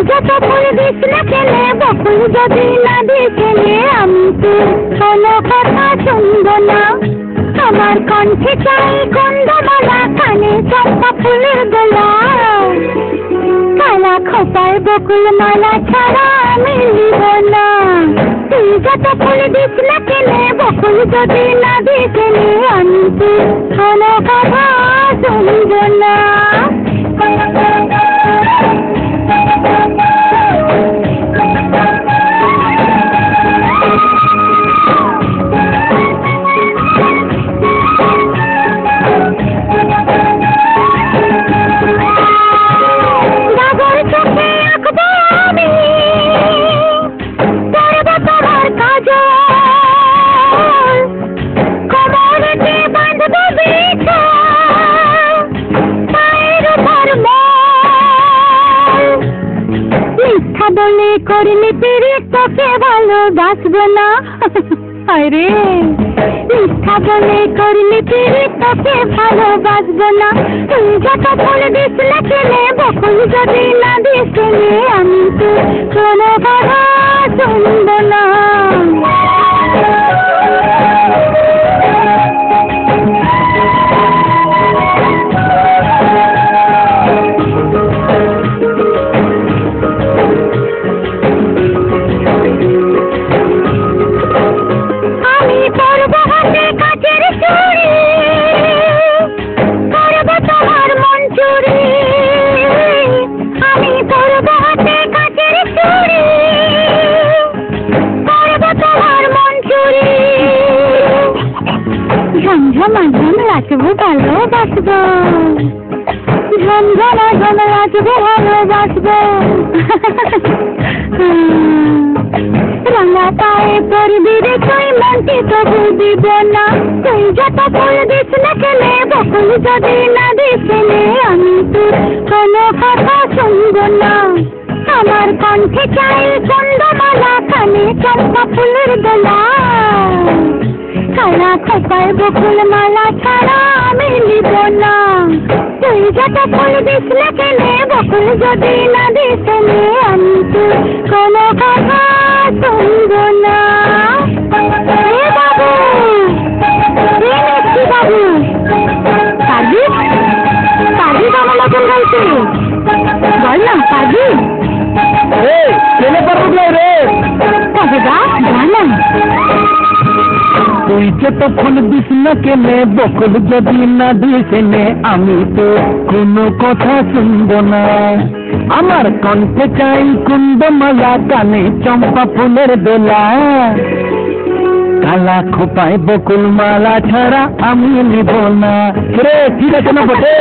যত ফুল দিস না কেনে বকুল যদি না দিসেনে আমি তো কোনো কথা শুনব না। আমার কণ্ঠে চাই কুন্দমালা, কানে চম্পা ফুলের দোলা। কালা খোপায় বকুল মালা ছাড়া আমি নিব না। তুই যত ফুল দিস না কেনে বকুল যদি না দিসেনে আমি তো কোনো কথা শুনব না। বলে করিনি পিরিত তোকে ভালোবাসবো না। আরে মিথ্যা বলে করিনি পিরিত তোকে ভালোবাসবো না। তুই যত ফুল দিস না কেনে বকুল যদি না দিস আমি তো কোনো কথা শুনব না। ঝমঝমাঝম নাচবো ভালোবাসবো, ঝমঝমাঝম নাচবো ভালোবাসবো। রঙা পায়ে পড়বি রে তুই মনটি তবু দিব না। তুই যত ফুল দিস না কেনে বকুল যদি না দিস আমি তোর কোনো কথা শুনব না। আমার কণ্ঠে চাই কুন্দমালা, কানে চম্পা ফুলের দোলা। কালা খোপায় বকুল মালা ছাড়া আমি নিব না। তুই যত ফুল দিস না কেনে বকুল যদি না দিস আমি তোর কোনো কথা শুনব না। বাবু বাবু পারবি পারবি আমার নতুন গাইতে বল না পারবি? কেনে পারবো রে? তবে গা না। তুই যত ফুল দিস না কেনে বকুল যদি না দিস আমি তো কোনো কথা শুনব না। আমার কণ্ঠে চাই কুন্দমালা, কানে চম্পা ফুলের দোলা। কালা খোপায় বকুল মালা ছাড়া আমি নিব না। রে ঠিক আছে না বটে?